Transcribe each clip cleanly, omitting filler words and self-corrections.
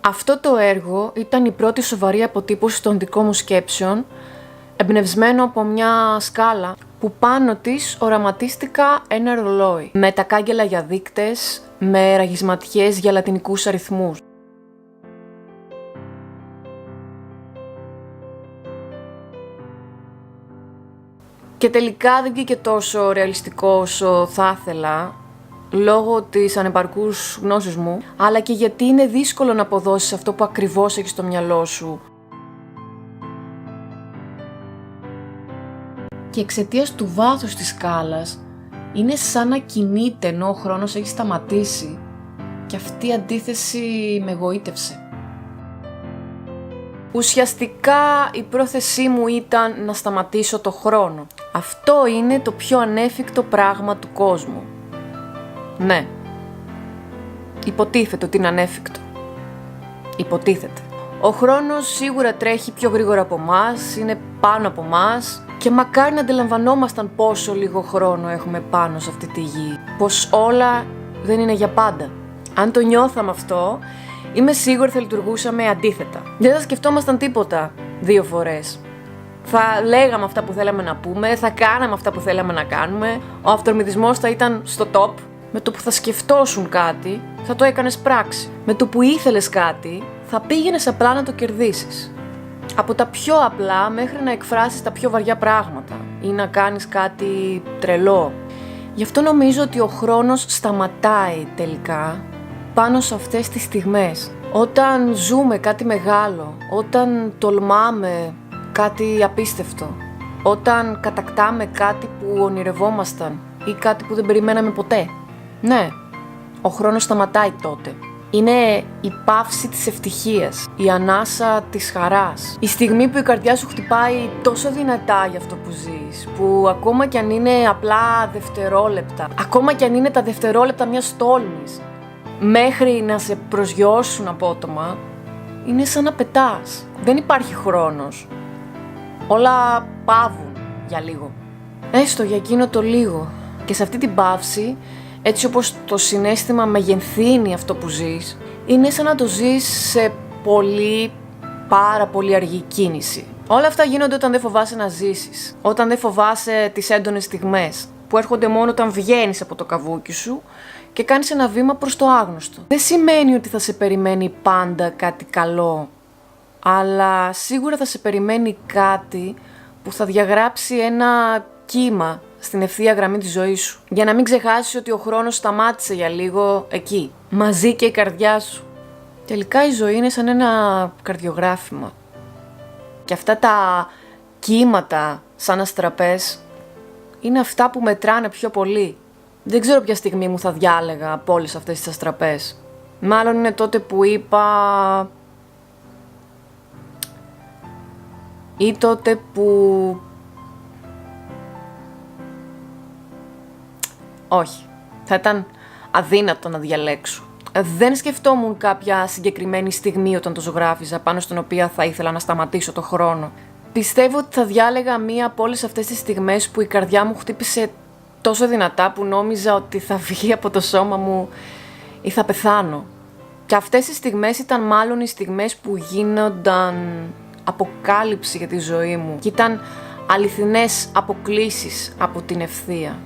Αυτό το έργο ήταν η πρώτη σοβαρή αποτύπωση των δικών μου σκέψεων, εμπνευσμένο από μια σκάλα που πάνω της οραματίστηκα ένα ρολόι, με τα κάγκελα για δείκτες, με ραγισματιές για λατινικούς αριθμούς. Και τελικά δεν βγήκε τόσο ρεαλιστικό όσο θα ήθελα, λόγω της ανεπαρκούς γνώσης μου, αλλά και γιατί είναι δύσκολο να αποδώσεις αυτό που ακριβώς έχεις στο μυαλό σου. Και εξαιτίας του βάθους της σκάλας, είναι σαν να κινείται ενώ ο χρόνος έχει σταματήσει. Και αυτή η αντίθεση με εγωίτευσε. Ουσιαστικά η πρόθεσή μου ήταν να σταματήσω το χρόνο. Αυτό είναι το πιο ανέφικτο πράγμα του κόσμου. Ναι. Υποτίθεται ότι είναι ανέφικτο. Υποτίθεται. Ο χρόνος σίγουρα τρέχει πιο γρήγορα από μας, είναι πάνω από μας και μακάρι να αντιλαμβανόμασταν πόσο λίγο χρόνο έχουμε πάνω σε αυτή τη γη. Πως όλα δεν είναι για πάντα. Αν το νιώθαμε αυτό, είμαι σίγουρη θα λειτουργούσαμε αντίθετα. Δεν θα σκεφτόμασταν τίποτα 2 φορές. Θα λέγαμε αυτά που θέλαμε να πούμε, θα κάναμε αυτά που θέλαμε να κάνουμε, ο αυτορμητισμός θα ήταν στο top. Με το που θα σκεφτόσουν κάτι, θα το έκανες πράξη. Με το που ήθελες κάτι, θα πήγαινες απλά να το κερδίσεις. Από τα πιο απλά μέχρι να εκφράσεις τα πιο βαριά πράγματα ή να κάνεις κάτι τρελό. Γι' αυτό νομίζω ότι ο χρόνος σταματάει τελικά πάνω σε αυτές τις στιγμές. Όταν ζούμε κάτι μεγάλο, όταν τολμάμε κάτι απίστευτο, όταν κατακτάμε κάτι που ονειρευόμασταν ή κάτι που δεν περιμέναμε ποτέ. Ναι, ο χρόνος σταματάει τότε. Είναι η παύση της ευτυχίας, η ανάσα της χαράς. Η στιγμή που η καρδιά σου χτυπάει τόσο δυνατά για αυτό που ζεις, που ακόμα κι αν είναι απλά δευτερόλεπτα, ακόμα κι αν είναι τα δευτερόλεπτα μιας τόλμης, μέχρι να σε προσγειώσουν απότομα, είναι σαν να πετάς. Δεν υπάρχει χρόνος. Όλα παύουν για λίγο. Έστω για εκείνο το λίγο. Και σε αυτή την παύση, έτσι όπως το συναίσθημα μεγενθύνει αυτό που ζεις, είναι σαν να το ζεις σε πάρα πολύ αργή κίνηση. Όλα αυτά γίνονται όταν δεν φοβάσαι να ζήσεις, όταν δεν φοβάσαι τις έντονες στιγμές, που έρχονται μόνο όταν βγαίνεις από το καβούκι σου και κάνεις ένα βήμα προς το άγνωστο. Δεν σημαίνει ότι θα σε περιμένει πάντα κάτι καλό, αλλά σίγουρα θα σε περιμένει κάτι που θα διαγράψει ένα κύμα στην ευθεία γραμμή της ζωής σου. Για να μην ξεχάσεις ότι ο χρόνος σταμάτησε για λίγο εκεί, μαζί και η καρδιά σου. Τελικά η ζωή είναι σαν ένα καρδιογράφημα. Και αυτά τα κύματα σαν αστραπές είναι αυτά που μετράνε πιο πολύ. Δεν ξέρω ποια στιγμή μου θα διάλεγα από όλες αυτές τις αστραπές. Μάλλον είναι τότε που είπα... ή τότε που... Όχι, θα ήταν αδύνατο να διαλέξω. Δεν σκεφτόμουν κάποια συγκεκριμένη στιγμή όταν το ζωγράφιζα, πάνω στην οποία θα ήθελα να σταματήσω το χρόνο. Πιστεύω ότι θα διάλεγα μία από όλες αυτές τις στιγμές που η καρδιά μου χτύπησε τόσο δυνατά που νόμιζα ότι θα βγει από το σώμα μου ή θα πεθάνω. Και αυτές οι στιγμές ήταν μάλλον οι στιγμές που γίνονταν αποκάλυψη για τη ζωή μου και ήταν αληθινές αποκλίσεις από την ευθεία.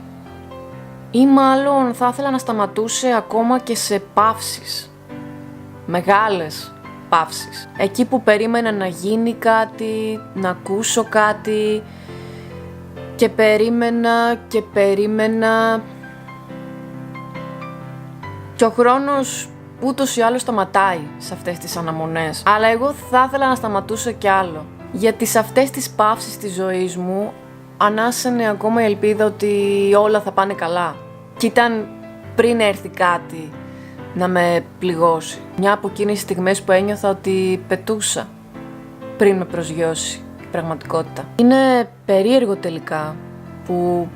Ή μάλλον θα ήθελα να σταματούσε ακόμα και σε παύσεις. Μεγάλες παύσεις. Εκεί που περίμενα να γίνει κάτι, να ακούσω κάτι και περίμενα και ο χρόνος ούτως ή άλλως σταματάει σε αυτές τις αναμονές. Αλλά εγώ θα ήθελα να σταματούσε κι άλλο. Γιατί σε αυτές τις παύσεις της ζωής μου ανάσανε ακόμα η ελπίδα ότι όλα θα πάνε καλά. Και ήταν πριν έρθει κάτι να με πληγώσει. Μια από εκείνες τις στιγμές που ένιωθα ότι πετούσα πριν με προσγειώσει η πραγματικότητα. Είναι περίεργο τελικά που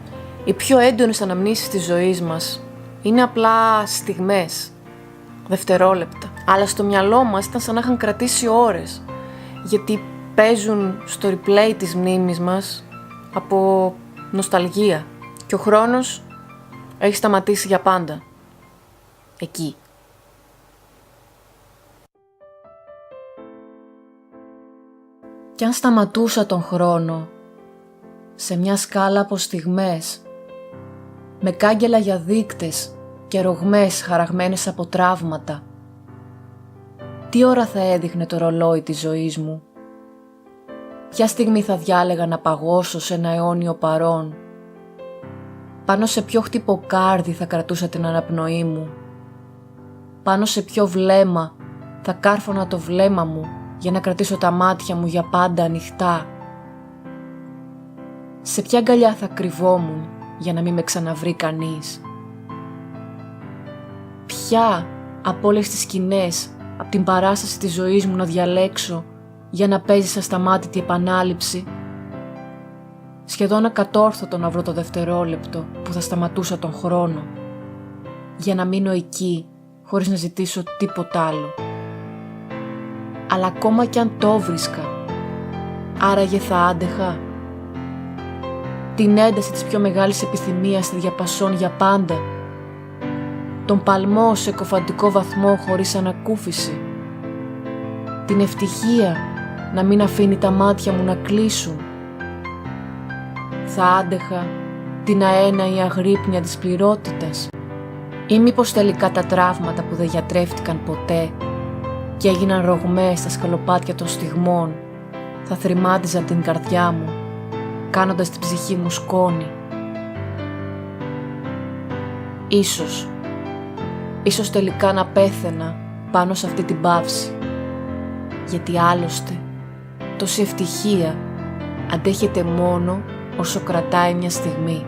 Οι πιο έντονες αναμνήσεις της ζωής μας είναι απλά στιγμές, δευτερόλεπτα. Αλλά στο μυαλό μας ήταν σαν να είχαν κρατήσει ώρες, γιατί παίζουν στο replay της μνήμης μας από νοσταλγία. Και ο χρόνος έχει σταματήσει για πάντα. Εκεί. Κι αν σταματούσα τον χρόνο σε μια σκάλα από στιγμές, με κάγκελα για δείκτες και ρογμές χαραγμένες από τραύματα, τι ώρα θα έδειχνε το ρολόι της ζωής μου? Ποια στιγμή θα διάλεγα να παγώσω σε ένα αιώνιο παρόν? Πάνω σε ποιο χτυποκάρδι θα κρατούσα την αναπνοή μου? Πάνω σε ποιο βλέμμα θα κάρφωνα το βλέμμα μου για να κρατήσω τα μάτια μου για πάντα ανοιχτά? Σε ποια αγκαλιά θα κρυβόμουν για να μην με ξαναβρει κανείς? Ποια από όλες τις σκηνές από την παράσταση της ζωής μου να διαλέξω για να παίζει σαν σταμάτητη επανάληψη? Σχεδόν ακατόρθωτο να βρω το δευτερόλεπτο που θα σταματούσα τον χρόνο, για να μείνω εκεί χωρίς να ζητήσω τίποτα άλλο. Αλλά ακόμα κι αν το βρίσκα, άραγε θα άντεχα? Την ένταση της πιο μεγάλης επιθυμίας στη διαπασόν για πάντα, τον παλμό σε κοφαντικό βαθμό χωρίς ανακούφιση, την ευτυχία να μην αφήνει τα μάτια μου να κλείσουν? Θα άντεχα την αέναη αγρύπνια της πληρότητας? Ή μήπως τελικά τα τραύματα που δεν γιατρεύτηκαν ποτέ και έγιναν ρογμές στα σκαλοπάτια των στιγμών θα θρημάτιζαν την καρδιά μου, κάνοντας την ψυχή μου σκόνη? Ίσως τελικά να πέθαινα πάνω σε αυτή την παύση, γιατί άλλωστε τόση ευτυχία αντέχεται μόνο όσο κρατάει μια στιγμή.